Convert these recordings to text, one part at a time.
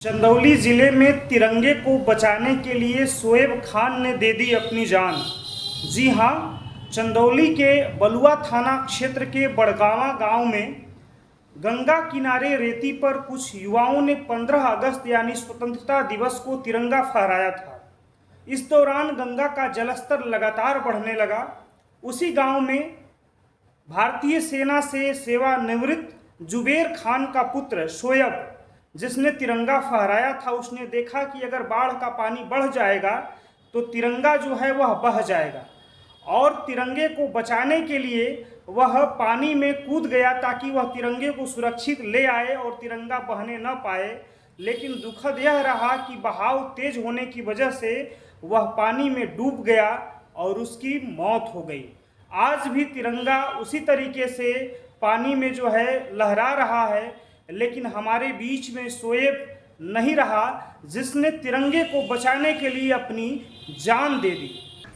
चंदौली जिले में तिरंगे को बचाने के लिए शोएब खान ने दे दी अपनी जान। जी हां, चंदौली के बलुआ थाना क्षेत्र के बड़गावा गांव में गंगा किनारे रेती पर कुछ युवाओं ने 15 अगस्त यानी स्वतंत्रता दिवस को तिरंगा फहराया था। इस दौरान गंगा का जलस्तर लगातार बढ़ने लगा। उसी गांव में भारतीय सेना से सेवानिवृत्त जुबेर खान का पुत्र शोएब, जिसने तिरंगा फहराया था, उसने देखा कि अगर बाढ़ का पानी बढ़ जाएगा तो तिरंगा जो है वह बह जाएगा, और तिरंगे को बचाने के लिए वह पानी में कूद गया ताकि वह तिरंगे को सुरक्षित ले आए और तिरंगा बहने न पाए। लेकिन दुखद यह रहा कि बहाव तेज होने की वजह से वह पानी में डूब गया और उसकी मौत हो गई। आज भी तिरंगा उसी तरीके से पानी में जो है लहरा रहा है, लेकिन हमारे बीच में शोएब नहीं रहा, जिसने तिरंगे को बचाने के लिए अपनी जान दे दी।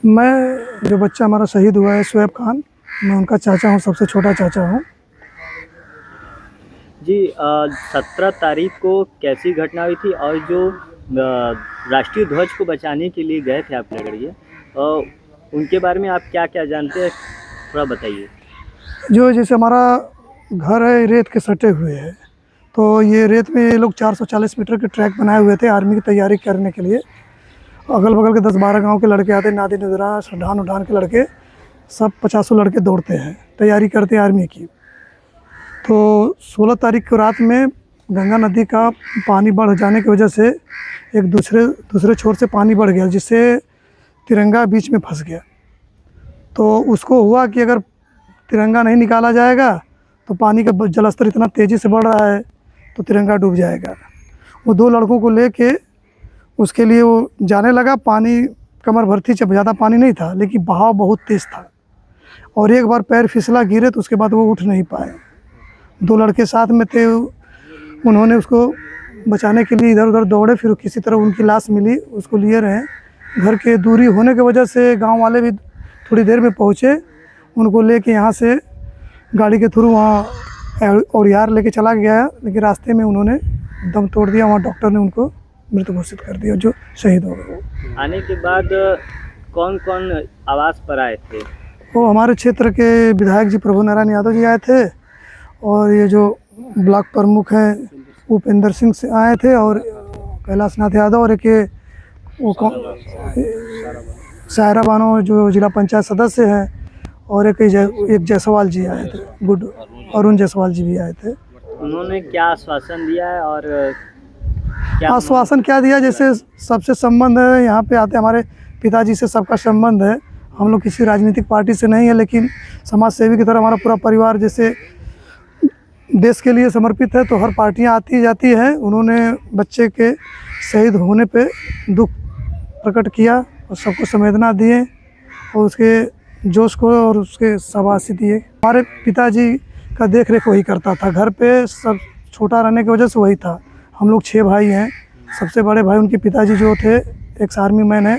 मैं जो बच्चा हमारा शहीद हुआ है शोएब खान, मैं उनका चाचा हूँ, सबसे छोटा चाचा हूँ। जी 17 तारीख को कैसी घटना हुई थी और जो राष्ट्रीय ध्वज को बचाने के लिए गए थे आप नगरिया, उनके बारे में आप क्या क्या जानते हैं, थोड़ा बताइए। जो जैसे हमारा घर है रेत के सटे हुए है, तो ये रेत में ये लोग 440 मीटर के ट्रैक बनाए हुए थे आर्मी की तैयारी करने के लिए। अगल बगल के 10-12 गांव के लड़के आते, नादी नजरा सढ़ान उठान के लड़के, सब 50 लड़के दौड़ते हैं, तैयारी करते हैं आर्मी की। तो 16 तारीख को रात में गंगा नदी का पानी बढ़ जाने की वजह से एक दूसरे छोर से पानी बढ़ गया, जिससे तिरंगा बीच में फंस गया। तो उसको हुआ कि अगर तिरंगा नहीं निकाला जाएगा तो पानी का जलस्तर इतना तेज़ी से बढ़ रहा है तो तिरंगा डूब जाएगा। वो 2 लड़कों को लेके उसके लिए वो जाने लगा। पानी कमर भर थी, ज़्यादा पानी नहीं था, लेकिन बहाव बहुत तेज़ था, और एक बार पैर फिसला, गिरे तो उसके बाद वो उठ नहीं पाए। 2 लड़के साथ में थे, उन्होंने उसको बचाने के लिए इधर उधर दौड़े, फिर किसी तरह उनकी लाश मिली, उसको लिए रहे। घर के दूरी होने की वजह से गाँव वाले भी थोड़ी देर में पहुँचे, उनको लेके यहाँ से गाड़ी के थ्रू वहाँ और यार लेके चला गया, लेकिन रास्ते में उन्होंने दम तोड़ दिया। वहाँ डॉक्टर ने उनको मृत घोषित कर दिया, जो शहीद हो गए। आने के बाद कौन कौन आवास पर आए थे? वो हमारे क्षेत्र के विधायक जी प्रभु नारायण यादव जी आए थे, और ये जो ब्लॉक प्रमुख हैं उपेंद्र सिंह से आए थे, और कैलाश नाथ यादव, और एक वो सायरा बानो जो जिला पंचायत सदस्य हैं, और एक जायसवाल जी आए थे, अरुण जायसवाल जी भी आए थे। उन्होंने क्या आश्वासन दिया है और आश्वासन क्या दिया? जैसे सबसे संबंध है, यहाँ पे आते हमारे पिताजी से सबका संबंध है। हम लोग किसी राजनीतिक पार्टी से नहीं है, लेकिन समाज सेवी की तरह हमारा पूरा परिवार जैसे देश के लिए समर्पित है, तो हर पार्टियाँ आती जाती हैं। उन्होंने बच्चे के शहीद होने पे दुख प्रकट किया और सबको संवेदना दिए, और उसके जोश को और उसके शाबाशी दिए। हमारे पिताजी का देख रेख वही करता था घर पे, सब छोटा रहने की वजह से वही था। हम लोग 6 भाई हैं। सबसे बड़े भाई उनके पिताजी जो थे एक्स आर्मी मैन है,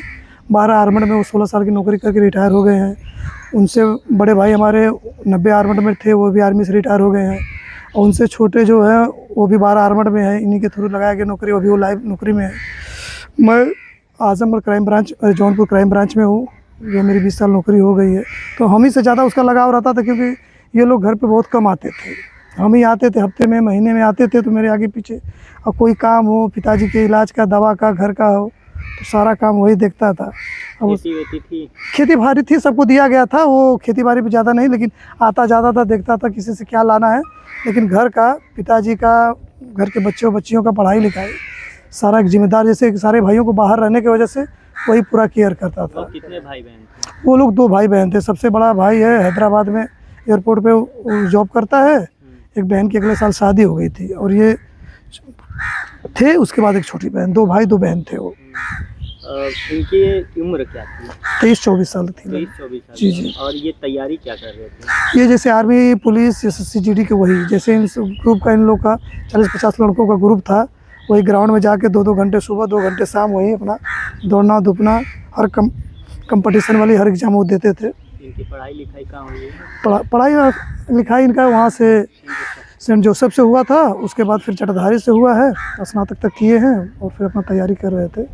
12 आर्मड में वो 16 साल की नौकरी करके रिटायर हो गए हैं। उनसे बड़े भाई हमारे 90 आर्मड में थे, वो भी आर्मी से रिटायर हो गए हैं। और उनसे छोटे जो है वो भी 12 आर्मड में है, इन्हीं के थ्रू लगाया गया नौकरी, वो भी वो लाइव नौकरी में है। मैं Azamgarh crime branch, Jaunpur crime branch में हूँ, जो मेरी 20 साल नौकरी हो गई है। तो हम ही से ज़्यादा उसका लगाव रहता था, क्योंकि ये लोग घर पे बहुत कम आते थे, हम ही आते थे, हफ्ते में महीने में आते थे। तो मेरे आगे पीछे अब कोई काम हो, पिताजी के इलाज का, दवा का, घर का हो, तो सारा काम वही देखता था। अब खेती बाड़ी थी, सबको दिया गया था। वो खेती बाड़ी पे ज़्यादा नहीं, लेकिन आता जाता था, देखता था किसी से क्या लाना है। लेकिन घर का, पिताजी का, घर के बच्चियों का पढ़ाई लिखाई सारा एक जिम्मेदार, जैसे सारे भाइयों को बाहर रहने की वजह से वही पूरा केयर करता था। कितने भाई बहन थे? वो लोग 2 भाई बहन थे। सबसे बड़ा भाई है हैदराबाद में एयरपोर्ट पे जॉब करता है। एक बहन की अगले साल शादी हो गई थी, और ये थे उसके बाद एक छोटी बहन। 2 भाई 2 बहन थे वो। इनकी उम्र क्या थी? 23-24 साल थी। 23-24 साल। जी। और ये तैयारी क्या कर रहे थे? ये जैसे आर्मी, पुलिस, SSC GD के वही, जैसे इन ग्रुप का, इन लोग का 40-50 लड़कों का ग्रुप था। वही ग्राउंड में जाके 2-2 घंटे सुबह, 2 घंटे शाम, वही अपना दौड़ना हर कंपटीशन वाली हर एग्जाम वो देते थे। इनकी पढ़ाई लिखाई कहाँ हुई है? पढ़ाई लिखाई इनका वहाँ से सेंट जोसेफ से हुआ था, उसके बाद फिर चटधारी से हुआ है, स्नातक तक किए हैं और फिर अपना तैयारी कर रहे थे।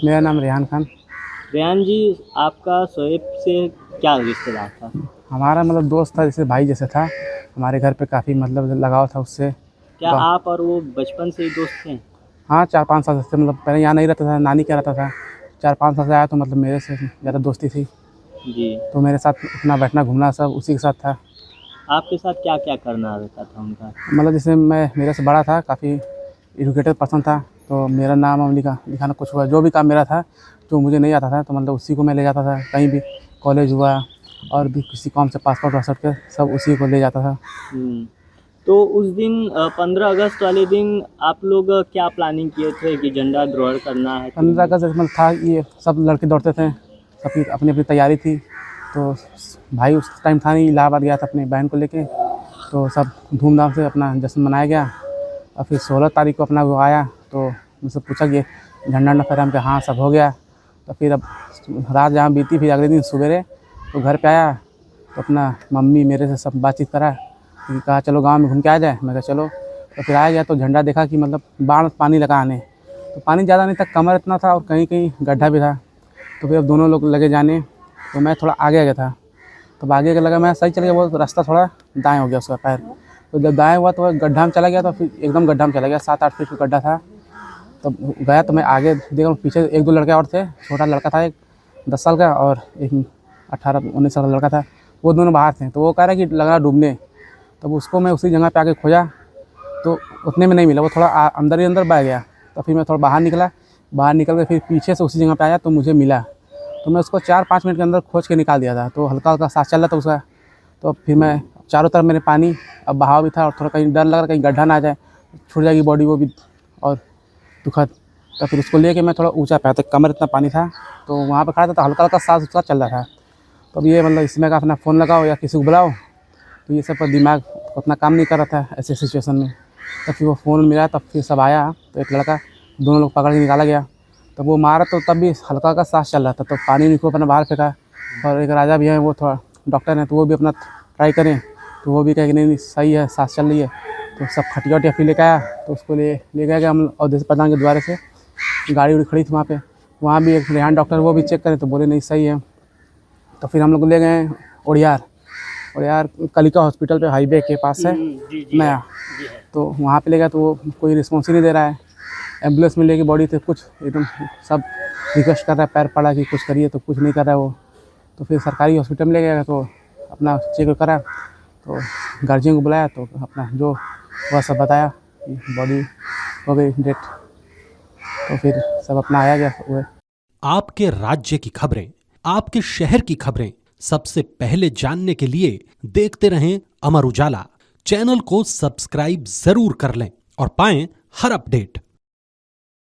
मेरा नाम रेहान खान। रेहान जी, आपका शोएब से क्या रिश्तेदार था? हमारा मतलब दोस्त था, जैसे भाई जैसे था। हमारे घर पे काफ़ी मतलब लगाव था उससे। क्या आप और वो बचपन से ही दोस्त थे? हाँ, 4-5 साल से, मतलब पहले यहाँ नहीं रहता था, नानी के रहता था। 4-5 साल से आया तो मतलब मेरे से ज़्यादा दोस्ती थी, जी। तो मेरे साथ उठना बैठना घूमना सब उसी के साथ था। आपके साथ क्या क्या करना रहता था उनका? मतलब जैसे मैं मेरे से बड़ा था, काफ़ी एजुकेटेड पर्सन था, तो मेरा नाम वाम लिखाना कुछ हुआ, जो भी काम मेरा था जो मुझे नहीं आता था तो मतलब उसी को मैं ले जाता था। कहीं भी कॉलेज हुआ और भी किसी काम से पासपोर्ट वासपोर्ट के सब उसी को ले जाता था। तो उस दिन 15 अगस्त वाले दिन आप लोग क्या प्लानिंग किए थे कि झंडा द्रोहण करना है? 15 अगस्त मतलब था, ये सब लड़के दौड़ते थे, सबकी अपनी अपनी तैयारी थी। तो भाई उस टाइम था नहीं, इलाहाबाद गया था अपनी बहन को लेके, तो सब धूमधाम से अपना जश्न मनाया गया। और फिर 16 तारीख को अपना वो आया तो मुझसे पूछा कि झंडा न फहरा, हम कहा हाँ सब हो गया। तो फिर अब रात जहाँ बीती, फिर अगले दिन सवेरे तो घर पे आया तो अपना मम्मी मेरे से सब बातचीत करा कि कहा चलो गांव में घूम के आ जाए। मैं कहा चलो। तो फिर आया गया तो झंडा देखा कि मतलब बाढ़ पानी लगा आने, तो पानी ज़्यादा नहीं था, कमर इतना था और कहीं कहीं गड्ढा भी था। तो फिर अब दोनों लोग लगे जाने, तो मैं थोड़ा आगे गया था, तो आगे लगा मैं सही चल गया, वो रास्ता थोड़ा दाएँ हो गया उसका पैर। तो जब दाएँ हुआ तो गड्ढा में चला गया, तो फिर एकदम गड्ढा में चला गया, 7-8 फीट का गड्ढा था। तब गया तो मैं आगे देखा, पीछे 1-2 लड़के और थे, छोटा लड़का था एक 10 साल का और एक 18-19 साल का लड़का था, वो दोनों बाहर थे। तो वो कह रहा कि लग रहा डूबने, तब उसको मैं उसी जगह पे आके खोजा तो उतने में नहीं मिला, वो थोड़ा अंदर ही अंदर बह गया। तो फिर मैं थोड़ा बाहर निकला, बाहर निकल के फिर पीछे से उसी जगह पे आया तो मुझे मिला, तो मैं उसको 4-5 मिनट के अंदर खोज के निकाल दिया था। तो हल्का हल्का सांस चल रहा था उसका। तो फिर मैं चारों तरफ मेरे पानी, अब बहाव भी था और थोड़ा कहीं डर लग रहा कहीं गड्ढा ना आ जाए, छूट जाएगी बॉडी वो भी और दुखद। तो फिर उसको लेके मैं थोड़ा ऊंचा पाया, तो कमर इतना पानी था, तो वहाँ पे खड़ा था तो हल्का हल्का सांस उसका चल रहा था। तो अब ये मतलब इसमें का अपना फ़ोन लगाओ या किसी को बुलाओ, तो ये सब पर दिमाग उतना काम नहीं कर रहा था ऐसे सिचुएशन में। तब फिर वो फ़ोन मिला, तब फिर सब आया, तो एक लड़का, दोनों लोग पकड़ के निकाला गया। तब वो मारा तो तब भी हल्का हल्का सांस चल रहा था, तो पानी निको अपना बाहर फेंका। और एक राजा भी है, वो थोड़ा डॉक्टर हैं, तो वो भी अपना ट्राई करें, तो वो भी कहे कि नहीं सही है, सांस चल रही है। तो सब खटिया वटिया फिर लेकर आया, तो उसको ले गया कि हम अवधेश प्रधान के द्वारे से गाड़ी उड़ी खड़ी थी वहाँ पे, वहाँ भी एक रेहान डॉक्टर, वो भी चेक करे तो बोले नहीं सही है। तो फिर हम लोग ले गए ओडियार कलिका हॉस्पिटल पे, हाईवे के पास है नया, तो वहाँ पे ले गया तो वो कोई रिस्पॉन्स ही नहीं दे रहा है। एम्बुलेंस में लेके बॉडी थे, कुछ एकदम सब रिक्वेस्ट कर रहा है, पैर पड़ा कि कुछ करिए, तो कुछ नहीं कर रहा है वो। तो फिर सरकारी हॉस्पिटल में ले गया तो अपना चेक करा, तो गार्जियन को बुलाया, तो अपना जो वह सब बताया कि बॉडी हो गई डेथ। तो फिर सब अपना आया गया हुए। आपके राज्य की खबरें, आपके शहर की खबरें सबसे पहले जानने के लिए देखते रहें अमर उजाला। चैनल को सब्सक्राइब जरूर कर लें और पाएं हर अपडेट।